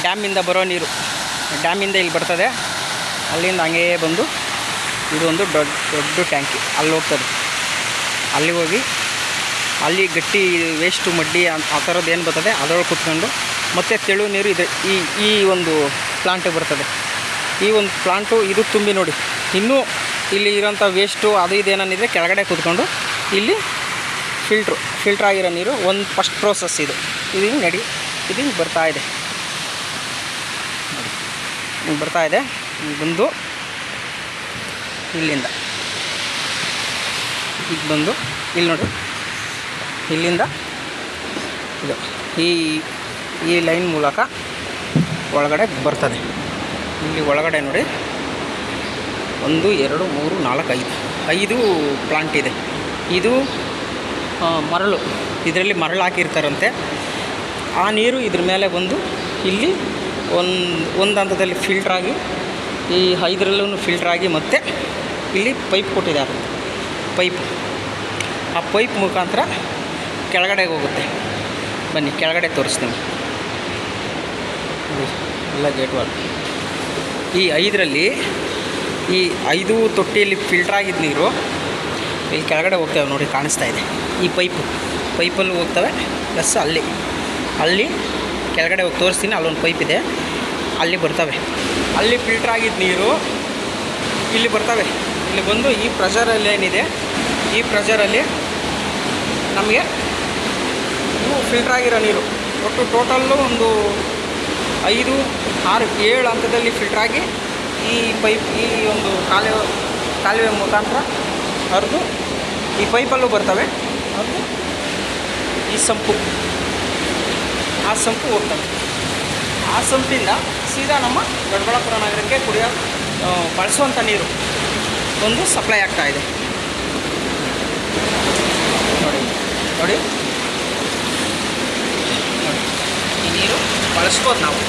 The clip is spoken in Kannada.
ಡ್ಯಾಮಿಂದ ಬರೋ ನೀರು, ಡ್ಯಾಮಿಂದ ಇಲ್ಲಿ ಬರ್ತದೆ, ಅಲ್ಲಿಂದ ಹಂಗೇ ಬಂದು ಇದೊಂದು ದೊಡ್ಡ ಟ್ಯಾಂಕಿ ಅಲ್ಲಿ ಹೋಗ್ತದೆ. ಅಲ್ಲಿ ಹೋಗಿ ಅಲ್ಲಿ ಗಟ್ಟಿ ವೇಸ್ಟು ಮಡ್ಡಿ ಆ ಥರದ್ದು ಏನು ಬರ್ತದೆ ಅದರೊಳಗೆ ಕುತ್ಕೊಂಡು ಮತ್ತು ತೆಳು ನೀರು ಇದೆ ಈ ಒಂದು ಪ್ಲಾಂಟಿಗೆ ಬರ್ತದೆ. ಈ ಒಂದು ಪ್ಲಾಂಟು ಇದು ತುಂಬಿ ನೋಡಿ, ಇನ್ನೂ ಇಲ್ಲಿ ಇರೋಂಥ ವೇಸ್ಟು ಅದು ಇದೇನಿದ್ರೆ ಕೆಳಗಡೆ ಕೂತ್ಕೊಂಡು ಇಲ್ಲಿ ಫಿಲ್ಟ್ರ್ ಆಗಿರೋ ನೀರು ಒಂದು ಫಸ್ಟ್ ಪ್ರೋಸೆಸ್ ಇದು ಹಿಂಗೆ ಇದು ಹಿಂಗೆ ಬರ್ತಾಯಿದೆ ನೋಡಿ, ಹಿಂಗೆ ಬರ್ತಾಯಿದೆ. ಬಂದು ಇಲ್ಲಿಂದ ಈಗ ಬಂದು ಇಲ್ಲಿ ನೋಡಿ, ಇಲ್ಲಿಂದ ಇದು ಈ ಲೈನ್ ಮೂಲಕ ಒಳಗಡೆ ಬರ್ತದೆ. ಇಲ್ಲಿ ಒಳಗಡೆ ನೋಡಿ 1 2 3 4 5 ಪ್ಲಾಂಟ್ ಇದೆ. ಇದು ಮರಳು, ಇದರಲ್ಲಿ ಮರಳು ಹಾಕಿರ್ತಾರಂತೆ. ಆ ನೀರು ಇದ್ರ ಮೇಲೆ ಬಂದು ಇಲ್ಲಿ ಒಂದು ಹಂತದಲ್ಲಿ ಫಿಲ್ಟ್ರಾಗಿ ಈ 5ರಲ್ಲೂ ಫಿಲ್ಟ್ರಾಗಿ ಮತ್ತೆ ಇಲ್ಲಿ ಪೈಪ್ ಕೊಟ್ಟಿದ್ದಾರೆ. ಆ ಪೈಪ್ ಮುಖಾಂತರ ಕೆಳಗಡೆ ಹೋಗುತ್ತೆ. ಬನ್ನಿ ಕೆಳಗಡೆ ತೋರಿಸ್ತೀನಿ. ಎಲ್ಲ ಗೇಟ್ ವಾಲ್. ಈ 5ರಲ್ಲಿ ಈ 5 ತೊಟ್ಟಿಯಲ್ಲಿ ಫಿಲ್ಟ್ರಾಗಿದ್ದ ನೀರು ಇಲ್ಲಿ ಕೆಳಗಡೆ ಹೋಗ್ತವೆ ನೋಡಿ, ಕಾಣಿಸ್ತಾ ಇದೆ. ಈ ಪೈಪಲ್ಲಿ ಹೋಗ್ತವೆ, ಪ್ಲಸ್ ಅಲ್ಲಿ ಕೆಳಗಡೆ ಹೋಗಿ ತೋರಿಸ್ತೀನಿ. ಅಲ್ಲೊಂದು ಪೈಪ್ ಇದೆ, ಅಲ್ಲಿ ಬರ್ತವೆ. ಅಲ್ಲಿ ಫಿಲ್ಟ್ರಾಗಿದ್ದ ನೀರು ಇಲ್ಲಿ ಬರ್ತವೆ. ಇಲ್ಲಿ ಬಂದು ಈ ಪ್ರೆಷರಲ್ಲಿ ಏನಿದೆ, ಈ ಪ್ರೆಷರಲ್ಲಿ ನಮಗೆ ಇವು ಫಿಲ್ಟ್ರಾಗಿರೋ ನೀರು ಒಟ್ಟು ಟೋಟಲ್ಲು ಒಂದು 5 6 7 ಹಂತದಲ್ಲಿ ಫಿಲ್ಟ್ರಾಗಿ ಈ ಪೈಪ್ ಈ ಒಂದು ಕಾಲುವೆ ಮುಖಾಂತರ ಹರಿದು ಈ ಪೈಪಲ್ಲೂ ಬರ್ತವೆ. ಹರಿದು ಈ ಸಂಪು ಹೋಗ್ತವೆ. ಆ ಸಂಪಿಂದ ಸೀದಾ ನಮ್ಮ ದೊಡ್ಡಬಳ್ಳಾಪುರ ನಗರಕ್ಕೆ ಬಳಸುವಂಥ ನೀರು ಒಂದು ಸಪ್ಲೈ ಆಗ್ತಾಯಿದೆ. ನೋಡಿ ಈ ನೀರು ಬಳಸ್ಬೋದು ನಾವು.